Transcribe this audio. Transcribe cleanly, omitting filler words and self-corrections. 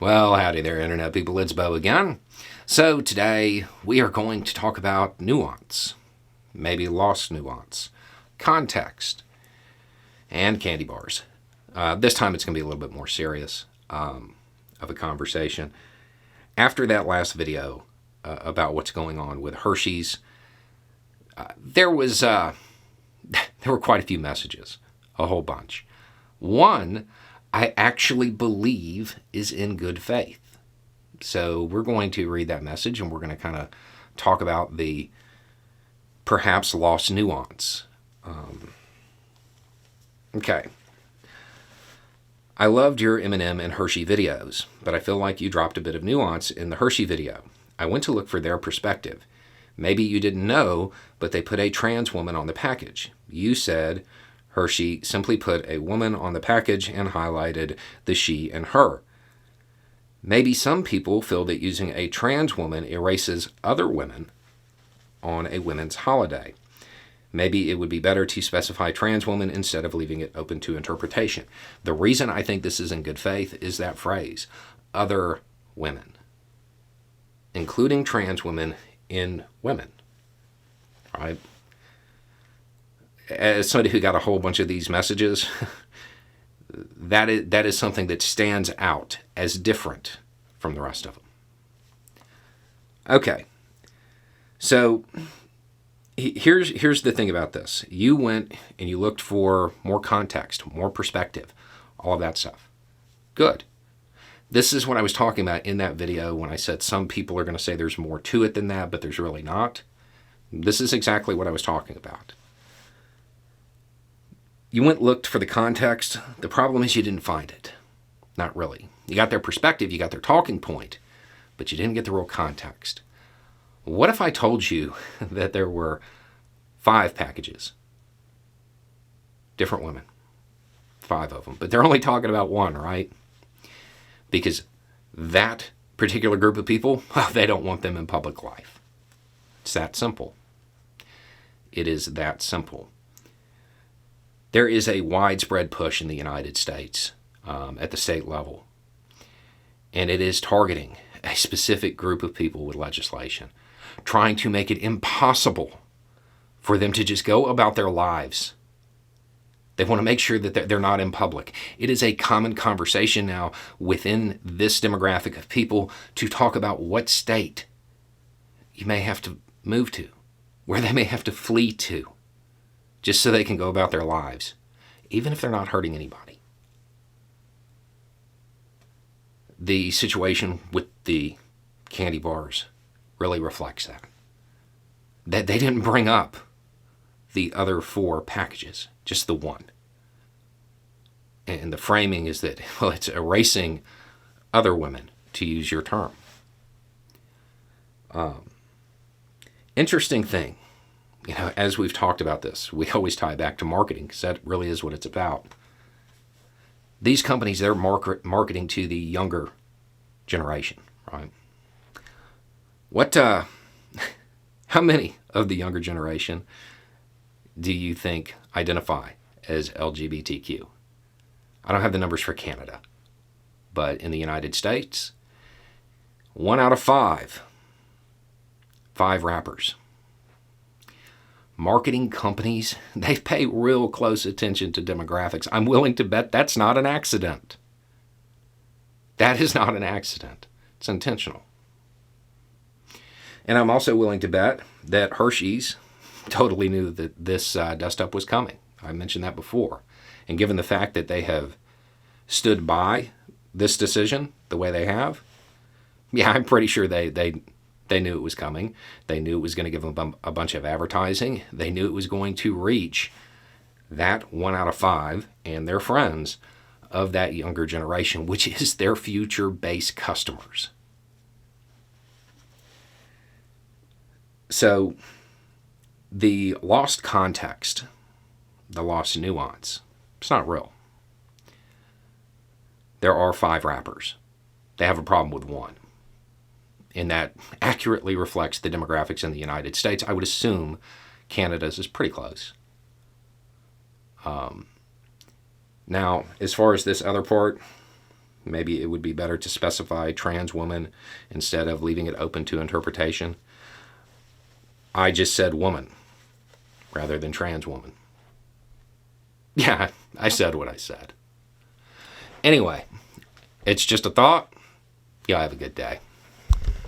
Well, howdy there, Internet people. It's Bo again. So, today we are going to talk about nuance, maybe lost nuance, context, and candy bars. This time it's going to be a little bit more serious of a conversation. After that last video about what's going on with Hershey's, there were quite a few messages, a whole bunch. One, I actually believe is in good faith. So we're going to read that message and we're going to kind of talk about the perhaps lost nuance. Okay. I loved your M&M and Hershey videos, but I feel like you dropped a bit of nuance in the Hershey video. I went to look for their perspective. Maybe you didn't know, but they put a trans woman on the package. You said Hershey simply put a woman on the package and highlighted the she and her. Maybe some people feel that using a trans woman erases other women on a women's holiday. Maybe it would be better to specify trans woman instead of leaving it open to interpretation. The reason I think this is in good faith is that phrase, other women, including trans women in women, right? As somebody who got a whole bunch of these messages, that is something that stands out as different from the rest of them. Okay, so here's the thing about this. You went and you looked for more context, more perspective, all of that stuff. Good. This is what I was talking about in that video when I said some people are going to say there's more to it than that, but there's really not. This is exactly what I was talking about. You went and looked for the context. The problem is you didn't find it. Not really. You got their perspective, you got their talking point, but you didn't get the real context. What if I told you that there were 5 packages? Different women. 5 of them. But they're only talking about one, right? Because that particular group of people, they don't want them in public life. It's that simple. It is that simple. There is a widespread push in the United States at the state level, and it is targeting a specific group of people with legislation, trying to make it impossible for them to just go about their lives. They want to make sure that they're not in public. It is a common conversation now within this demographic of people to talk about what state you may have to move to, where they may have to flee to, just so they can go about their lives, even if they're not hurting anybody. The situation with the candy bars really reflects that. That they didn't bring up the other 4 packages, just the one. And the framing is that, well, it's erasing other women, to use your term. Interesting thing. You know, as we've talked about this, we always tie it back to marketing because that really is what it's about. These companies, they're marketing to the younger generation, right? How many of the younger generation do you think identify as LGBTQ? I don't have the numbers for Canada, but in the United States, 1 out of 5 rappers. Marketing companies, they pay real close attention to demographics. I'm willing to bet that's not an accident. That is not an accident. It's intentional. And I'm also willing to bet that Hershey's totally knew that this dust-up was coming. I mentioned that before. And given the fact that they have stood by this decision the way they have, yeah, I'm pretty sure they knew it was coming. They knew it was going to give them a bunch of advertising. They knew it was going to reach that 1 out of 5 and their friends of that younger generation, which is their future base customers. So the lost context, the lost nuance, it's not real. There are 5 rappers. They have a problem with 1. And that accurately reflects the demographics in the United States. I would assume Canada's is pretty close. Now, as far as this other part, Maybe it would be better to specify trans woman instead of leaving it open to interpretation. I just said woman rather than trans woman. Yeah, I said what I said. Anyway, it's just a thought. Y'all have a good day.